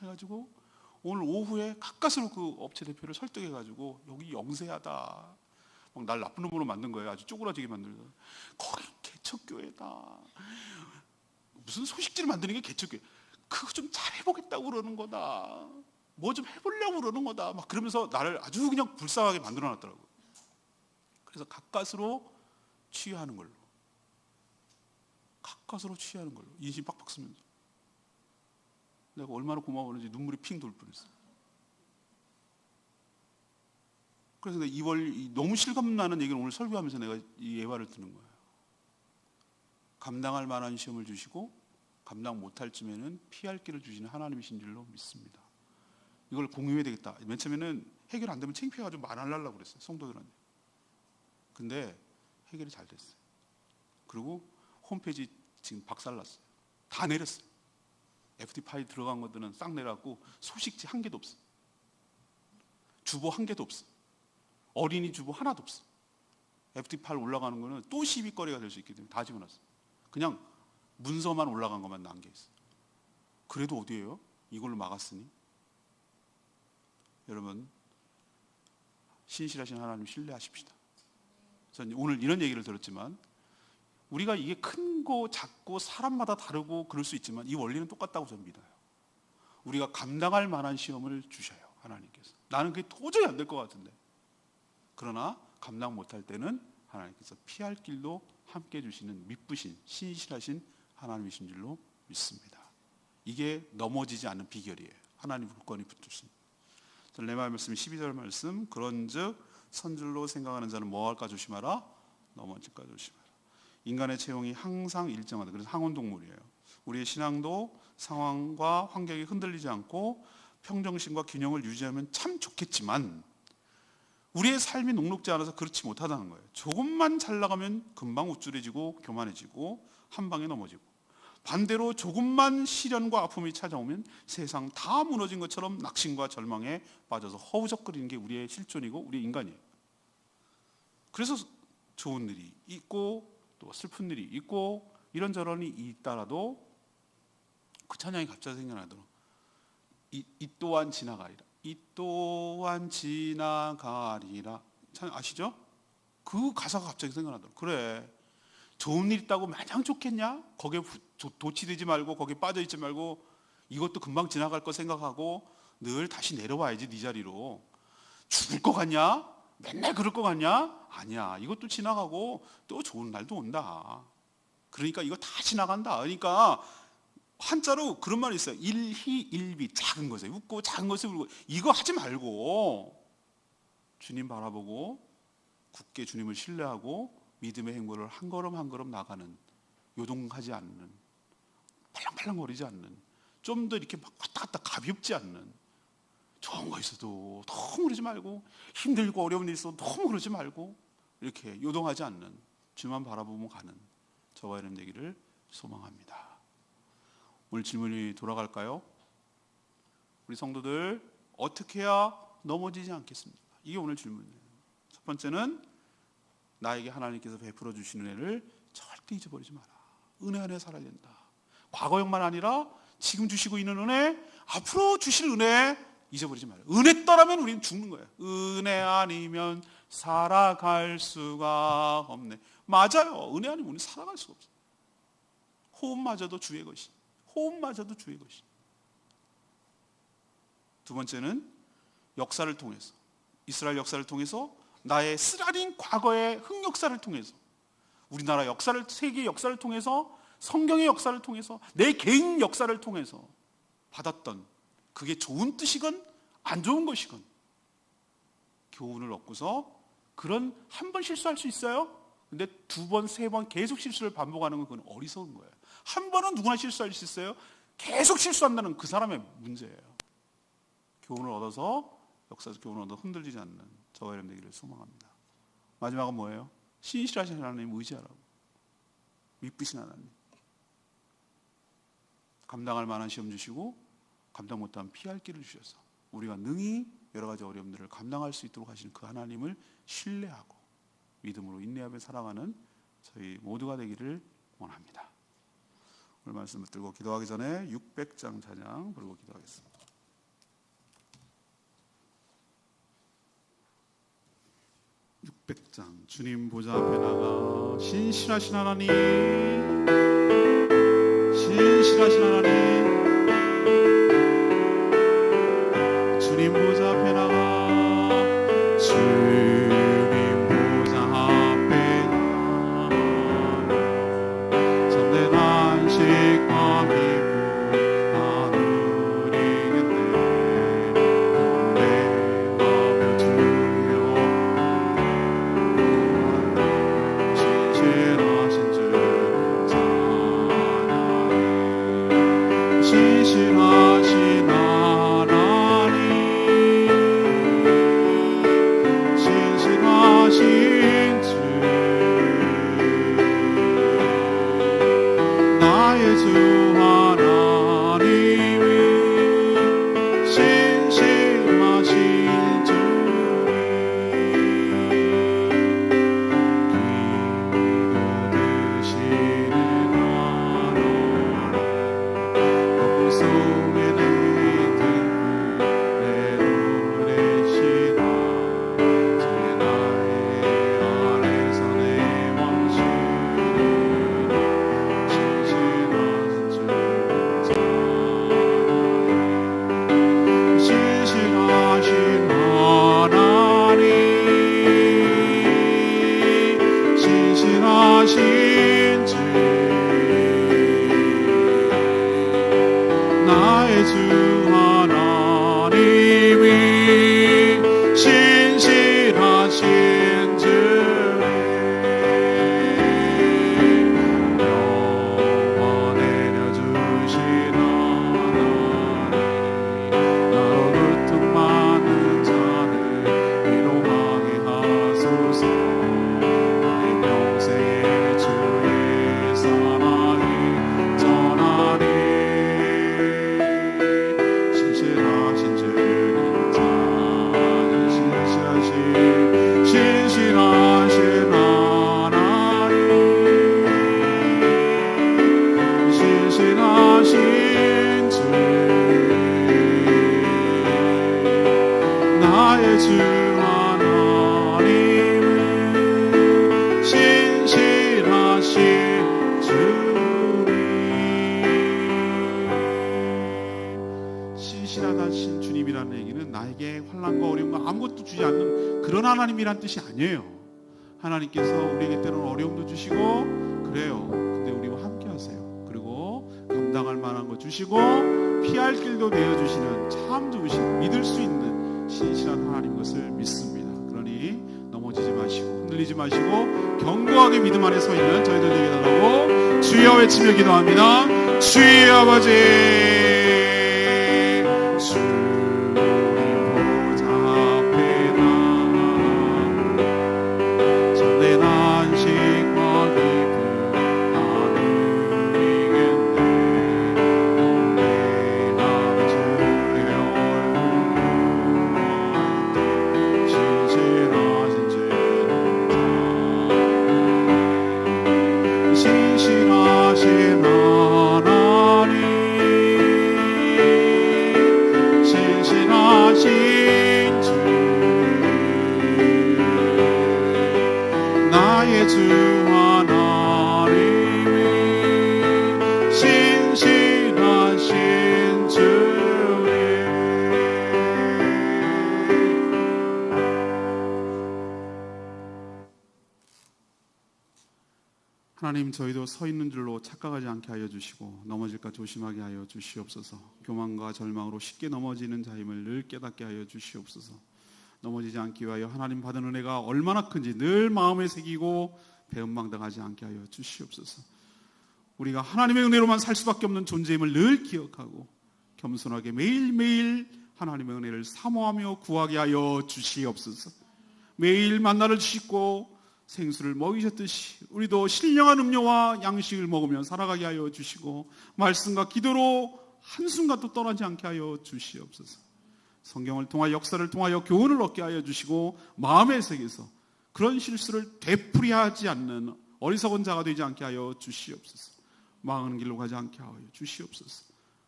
해가지고 오늘 오후에 가까스로 그 업체 대표를 설득해가지고 여기 영세하다. 막 날 나쁜 놈으로 만든 거예요. 아주 쪼그라지게 만들다. 거기 개척교회다. 무슨 소식지를 만드는 게 개척교회. 그거 좀 잘해보겠다고 그러는 거다. 뭐 좀 해보려고 그러는 거다. 막 그러면서 나를 아주 그냥 불쌍하게 만들어놨더라고요. 그래서 가까스로 취하는 걸로. 가까스로 취하는 걸로. 인심 빡빡 쓰면서. 내가 얼마나 고마웠는지 눈물이 핑 돌 뻔했어요. 그래서 내가 너무 실감나는 얘기를 오늘 설교하면서 내가 이 예화를 듣는 거예요. 감당할 만한 시험을 주시고 감당 못할 쯤에는 피할 길을 주시는 하나님이신 줄로 믿습니다. 이걸 공유해야 되겠다. 맨 처음에는 해결 안 되면 창피해가지고 말 안 하려고 그랬어요. 성도들한테. 근데 해결이 잘 됐어요. 그리고 홈페이지 지금 박살났어요. 다 내렸어요. FT 파일 들어간 것들은 싹 내려갖고 소식지 한 개도 없어. 주보 한 개도 없어. 어린이 주보 하나도 없어. FT 파일 올라가는 거는 또 시비거리가 될 수 있기 때문에 다 집어놨어. 그냥 문서만 올라간 것만 남겨있어요. 그래도 어디예요? 이걸로 막았으니. 여러분, 신실하신 하나님 신뢰하십시다. 저는 오늘 이런 얘기를 들었지만 우리가 이게 큰고 작고 사람마다 다르고 그럴 수 있지만 이 원리는 똑같다고 저는 믿어요. 우리가 감당할 만한 시험을 주셔요, 하나님께서. 나는 그게 도저히 안 될 것 같은데. 그러나 감당 못할 때는 하나님께서 피할 길도 함께 주시는 미쁘신 신실하신 하나님이신 줄로 믿습니다. 이게 넘어지지 않는 비결이에요. 하나님 굳건히 붙들습니다. 저는 레마의 말씀 12절 말씀, 그런즉 선줄로 생각하는 자는 뭐할까 조심하라, 넘어질까 조심하라. 인간의 체형이 항상 일정하다. 그래서 항온동물이에요. 우리의 신앙도 상황과 환경이 흔들리지 않고 평정심과 균형을 유지하면 참 좋겠지만 우리의 삶이 녹록지 않아서 그렇지 못하다는 거예요. 조금만 잘 나가면 금방 우쭐해지고 교만해지고 한 방에 넘어지고, 반대로 조금만 시련과 아픔이 찾아오면 세상 다 무너진 것처럼 낙심과 절망에 빠져서 허우적거리는 게 우리의 실존이고 우리의 인간이에요. 그래서 좋은 일이 있고 또 슬픈 일이 있고 이런저런이 있다라도 그 찬양이 갑자기 생각나더라고요. 이 또한 지나가리라. 이 또한 지나가리라. 찬양 아시죠? 그 가사가 갑자기 생각나더라고요. 그래, 좋은 일 있다고 마냥 좋겠냐? 거기에 도취되지 말고 거기에 빠져있지 말고 이것도 금방 지나갈 거 생각하고 늘 다시 내려와야지 네 자리로. 죽을 것 같냐? 맨날 그럴 것 같냐? 아니야, 이것도 지나가고 또 좋은 날도 온다. 그러니까 이거 다 지나간다. 그러니까 한자로 그런 말이 있어요. 일희일비, 작은 것에 웃고 작은 것에 울고. 이거 하지 말고 주님 바라보고 굳게 주님을 신뢰하고 믿음의 행보를 한 걸음 한 걸음 나가는, 요동하지 않는, 팔랑팔랑거리지 않는, 좀 더 이렇게 막 왔다 갔다 가볍지 않는, 좋은 거 있어도 너무 그러지 말고, 힘들고 어려운 일 있어도 너무 그러지 말고, 이렇게 요동하지 않는, 주만 바라보며 가는 저와 여러분 되기를 소망합니다. 오늘 질문이 돌아갈까요? 우리 성도들 어떻게 해야 넘어지지 않겠습니까? 이게 오늘 질문이에요. 첫 번째는 나에게 하나님께서 베풀어 주시는 은혜를 절대 잊어버리지 마라. 은혜 안에 살아야 된다. 과거형만 아니라 지금 주시고 있는 은혜, 앞으로 주실 은혜 잊어버리지 마라. 은혜 떠나면 우리는 죽는 거예요. 은혜 아니면 살아갈 수가 없네. 맞아요. 은혜 아니면 우리는 살아갈 수가 없어요. 호흡마저도 주의 것이. 호흡마저도 주의 것이. 두 번째는 역사를 통해서, 이스라엘 역사를 통해서, 나의 쓰라린 과거의 흑역사를 통해서, 우리나라 역사를, 세계 역사를 통해서, 성경의 역사를 통해서, 내 개인 역사를 통해서 받았던, 그게 좋은 뜻이건 안 좋은 것이건 교훈을 얻고서, 그런 한 번 실수할 수 있어요. 근데 두 번, 세 번 계속 실수를 반복하는 건 그건 어리석은 거예요. 한 번은 누구나 실수할 수 있어요. 계속 실수한다는 그 사람의 문제예요. 교훈을 얻어서, 역사에서 교훈을 얻어 흔들리지 않는 저와 여러분 되기를 소망합니다. 마지막은 뭐예요? 신실하신 하나님 의지하라고. 믿으신 하나님. 감당할 만한 시험 주시고 감당 못하면 피할 길을 주셔서 우리가 능히 여러 가지 어려움들을 감당할 수 있도록 하시는 그 하나님을 신뢰하고 믿음으로 인내하며 살아가는 저희 모두가 되기를 원합니다. 오늘 말씀 붙들고 기도하기 전에 600장 찬양 부르고 기도하겠습니다. 주님 보좌 앞에 나가 신실하신 하나님, 신실하신 하나님, 나의 주 하나님이 신실하신 주님 기도드시는 하나님 거품 속에 내 등불에 노래시나 제 나의 안에서 내 왕시는 신실하신 주 찬양해 신실하신 하나님 신실하신 주 나의 주 하나님이 신실하신 주에 영원 내려주신 하나님 나로 고통 많은 자를 위로하게 하소서 나의 평생에 주의 사랑이 전하리 신실하신 주님 찬양 신실하신 하나님 신실하신 주 나의 주 하나님은 신실하신 주님 신실하신 주님이라는 얘기는 나에게 환난과 어려움과 아무것도 주지 않는 그런 하나님이란 뜻이 아니에요. 하나님께서 우리에게 때로는 어려움도 주시고 그래요. 근데 우리와 함께 하세요. 그리고 감당할 만한 거 주시고 피할 길도 내어주시는 참 좋으신 믿을 수 있는 신실한 하나님 것을 믿습니다. 그러니 넘어지지 마시고 흔들리지 마시고 견고하게 믿음 안에 서 있는 저희들 되게 달라고 주여 외치며 기도합니다. 주의 아버지 주님 보좌 앞에 나 참된 안식과 기쁨 나누리겠네 영원한 주의 얼굴 신실하신 주님 신실하신 하나님 신실하신 주 나의 주 하나님이 신실하신 주님 하나님 저희도 서 있는 줄로 착각하지 않게 하여 주시고 넘어질까 조심하게 하여 주시옵소서. 교만과 절망으로 쉽게 넘어지는 자임을 늘 깨닫게 하여 주시옵소서. 넘어지지 않기 위하여 하나님 받은 은혜가 얼마나 큰지 늘 마음에 새기고 배은망당하지 않게 하여 주시옵소서. 우리가 하나님의 은혜로만 살 수밖에 없는 존재임을 늘 기억하고 겸손하게 매일매일 하나님의 은혜를 사모하며 구하게 하여 주시옵소서. 매일 만나를 씻고 생수를 먹이셨듯이 우리도 신령한 음료와 양식을 먹으며 살아가게 하여 주시고 말씀과 기도로 한순간도 떠나지 않게 하여 주시옵소서. 성경을 통하여 역사를 통하여 교훈을 얻게 하여 주시고 마음의 세계에서 그런 실수를 되풀이하지 않는 어리석은 자가 되지 않게 하여 주시옵소서. 망하는 길로 가지 않게 하여 주시옵소서.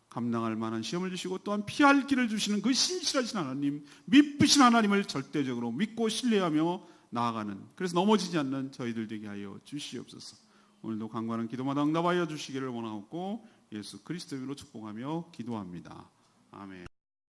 감당할 만한 시험을 주시고 또한 피할 길을 주시는 그 신실하신 하나님, 믿으신 하나님을 절대적으로 믿고 신뢰하며 나아가는, 그래서 넘어지지 않는 저희들 되게 하여 주시옵소서. 오늘도 간구하는 기도마다 응답하여 주시기를 원하옵고 예수 그리스도 이름으로 축복하며 기도합니다. 아멘.